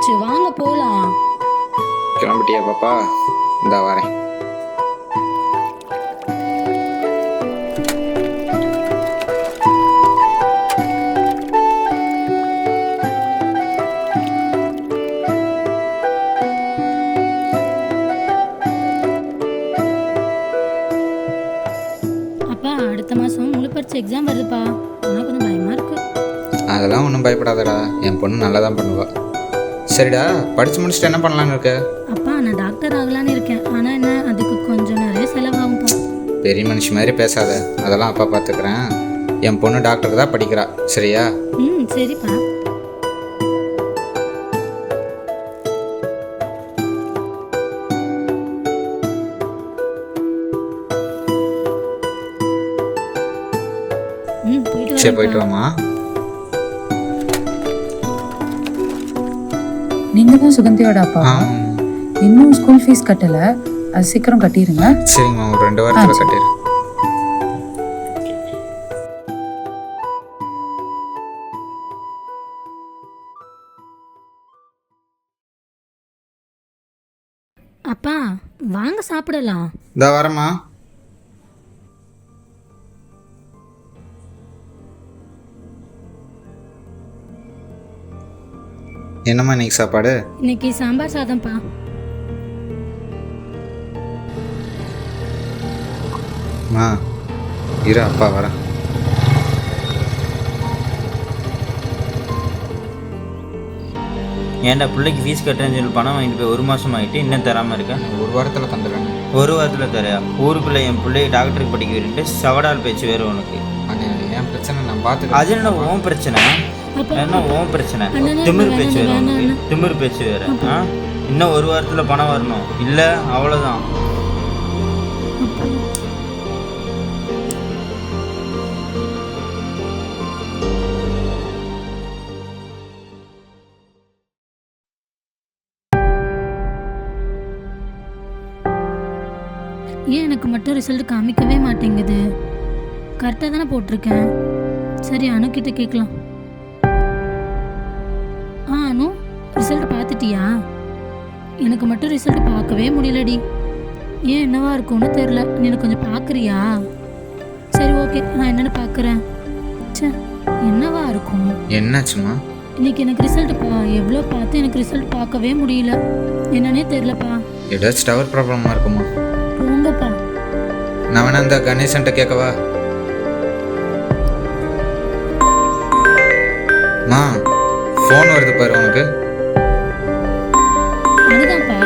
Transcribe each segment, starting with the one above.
ஆச்சு, வாங்க போலாம். கிளம்பிட்டியா பாப்பா? இந்த வரேன். அப்பா, அடுத்த மாசம் முழு பரீட்சை எக்ஸாம் வருதுப்பா. ஆனால் கொஞ்சம் பயமா இருக்கு. அதெல்லாம் ஒன்றும் பயப்படாதடா, என் பொண்ணு நல்லா தான் பண்ணுவா. சரிடா, படித்து முடிச்சுட்டு என்ன பண்ணலான்னு இருக்க? அப்பா, நான் டாக்டர் ஆகலான்னு இருக்கேன். ஆனால் என்ன, அதுக்கு கொஞ்சம் நிறைய செலவாகும்ப்பா. பெரிய மனுஷி மாதிரி பேசாத, அதெல்லாம் அப்பா பார்த்துக்கிறேன். என் பொண்ணு டாக்டர் தான் படிக்கிறா, சரியா? சரிப்பா. சரி, போயிட்டு வாமா. நீங்க தான் சுகந்தியோட அப்பா? இன்னும் ஸ்கூல் ஃபீஸ் கட்டல, அது சீக்கிரம் கட்டிடுங்க. சரிங்கம்மா, ஒரு 2 வாரத்தில் கட்டிடுறேன். அப்பா, வாங்க சாப்பிடலாம். இந்த வரேம்மா. என்னம்மா இன்னைக்கு சாப்பாடு? இன்னைக்கு சாம்பார் சாதம்ப்பா. மா இரு, அப்பா வரேன். ஏன்டா பிள்ளைக்கு ஃபீஸ் கட்டுறேன்னு சொல்லி பணம் வாங்கிட்டு போய் 1 மாதம் ஆகிட்டு இன்னும் தராமல் இருக்கேன். 1 வாரத்தில் தந்துடுறேன். 1 வாரத்தில் தரையா? ஊருக்குள்ளே என் பிள்ளையை டாக்டருக்கு படிக்க விட்டுட்டு சவடால் பேச்சு வேறு உனக்கு. என் பிரச்சனை நான் பார்த்துக்கிறேன். அது என்ன உன் பிரச்சனை? என்ன உன் பிரச்சனை? திமிரு பேச்சு வேறு உனக்கு, திமிரு பேச்சு வேறு. இன்னும் 1 வாரத்தில் பணம் வரணும், இல்லை அவ்வளோதான். ஏன் எனக்கு மட்டும் ரிசல்ட் காமிக்கவே மாட்டேங்குது? கரெக்டாக தானே போட்டிருக்கேன். சரி, அணுக்கிட்ட கேட்கலாம். அனு, ரிசல்ட் பார்த்துட்டியா? எனக்கு மட்டும் ரிசல்ட் பார்க்கவே முடியலடி. ஏன், என்னவா இருக்கும்னு தெரில. நீ எனக்கு கொஞ்சம் பார்க்குறியா? சரி, ஓகே, நான் என்னென்னு பார்க்குறேன். சே, என்னவா இருக்கும்? என்னாச்சுமா? இன்னைக்கு எனக்கு ரிசல்ட் எவ்வளோ பார்த்து எனக்கு ரிசல்ட் பார்க்கவே முடியல. என்னன்னே தெரிலப்பா. ஏதாச்சும் டவர் ப்ராப்ளமாக இருக்குமா? போங்கப்பா. நான் வேணா இந்த கணேசன்ட்ட கேட்கவா? மா, ஃபோன் வருது பாரு உனக்கு. அதுதான்ப்பா.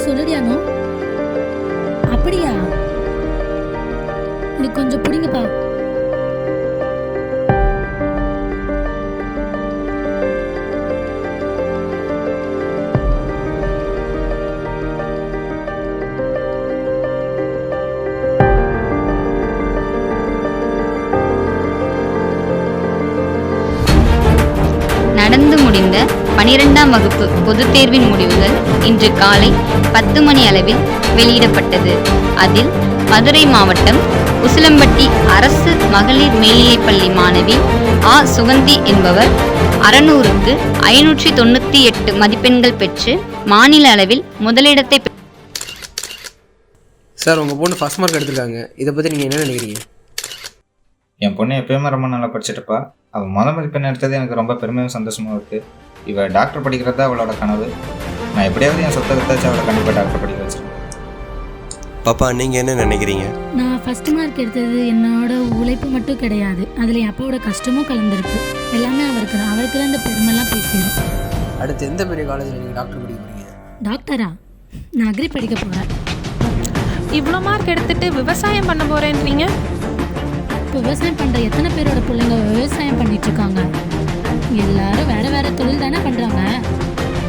சொல்லுடியானோ? அப்படியா? இது கொஞ்சம் பிடிங்கப்பா. நடந்து முடிந்த 12ஆம் வகுப்பு பொதுத் தேர்வின் முடிவுகள் இன்று காலை 10 மணி அளவில் வெளியிடப்பட்டது. அதில் மதுரை மாவட்டம் உசிலம்பட்டி அரசு மகளிர் மேல்நிலைப்பள்ளி மாணவி சுகந்தி என்பவர் 600க்கு 598 மதிப்பெண்கள் பெற்று மாநில அளவில் முதலிடத்தை. சார், உங்கள் பொண்ணு ஃபர்ஸ்ட் மார்க் எடுத்திருக்காங்க. இதை பற்றி நீங்கள் என்ன நினைக்கிறீங்க? என் பொண்ணு எப்பயுமே ரொம்ப நல்லா படிச்சுட்டுப்பா. அவள் மதிப்பெண் எடுத்தது எனக்கு ரொம்ப பெருமையும் சந்தோஷமாக இருக்குது. இவள் டாக்டர் படிக்கிறது தான் அவளோட கனவு. நான் எப்படியாவது என் சொத்தை வித்தாச்சு அவளை கண்டிப்பாக டாக்டர் படிக்க வச்சிருக்கேன். பாப்பா, நீங்கள் என்ன நினைக்கிறீங்க? நான் ஃபர்ஸ்ட் மார்க் எடுத்தது என்னோட உழைப்பு மட்டும் கிடையாது, அதில் என் அப்பாவோட கஷ்டமும் கலந்துருக்கு. எல்லாமே அவருக்கு தான் அந்த பெருமைலாம் பேசிடும். அடுத்து எந்த பெரிய காலேஜில் நீங்கள் டாக்டர் படிக்க போகிறீங்க? டாக்டரா? நான் அக்ரி படிக்க போகிறேன். இவ்வளோ மார்க் எடுத்துட்டு விவசாயம் பண்ண போகிறேன்றீங்க? இப்போ விவசாயம் பண்ணுற எத்தனை பேரோட பிள்ளைங்க விவசாயம் பண்ணிகிட்ருக்காங்க? எல்லாரும் வேறு வேறு தொழில் தானே பண்ணுறாங்க.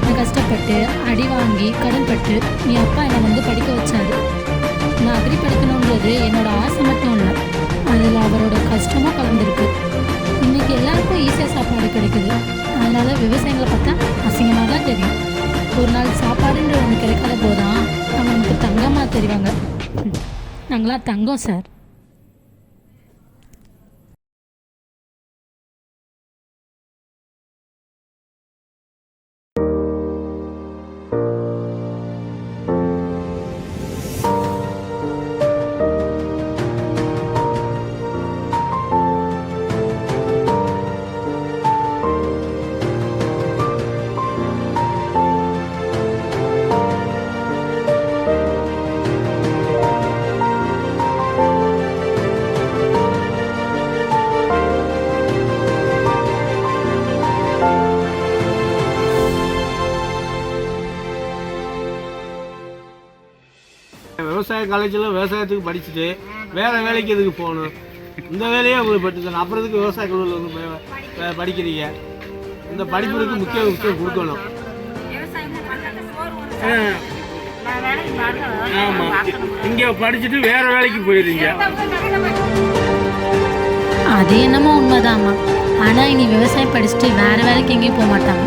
நான் கஷ்டப்பட்டு அடி வாங்கி கடன் பட்டு என் அப்பா என்னை படிக்க வச்சாரு. நான் அக்ரி படிக்கணுன்றது என்னோட ஆசை மட்டும் இல்லை, அதில் அவரோட கஷ்டமும் கலந்துருக்கு. இன்றைக்கி எல்லாருக்கும் ஈஸியாக சாப்பாடு கிடைக்குது. அதனால் விவசாயிகளை பார்த்தா அசிங்கமாக தான் தெரியும். ஒரு நாள் சாப்பாடுன்ற ஒன்று கிடைக்காத போதான் அவனுக்கு தங்கமாக தெரிவாங்க. நாங்களாம் தங்கம் சார். காலேஜில் விவசாயத்துக்கு படிச்சுட்டு வேறு வேலைக்கு எதுக்கு போகணும்? இந்த வேலையே உங்களுக்கு பட்டுதானே, அப்புறம் எதுக்கு விவசாய கல்லூரியில் வந்து படிக்கிறீங்க? இந்த படிப்புக்கு முக்கியம் கொடுக்கணும். ஆமாம், இங்கே படிச்சுட்டு வேறு வேலைக்கு போயிடுறீங்க. அது என்னமோ உண்மைதாம்மா. ஆனால் இனி விவசாயம் படிச்சுட்டு வேறு வேலைக்கு எங்கேயும் போக மாட்டாங்க.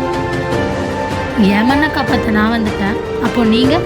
என் மண்ணை காப்பாற்ற நான் வந்துட்டேன். அப்போ நீங்கள்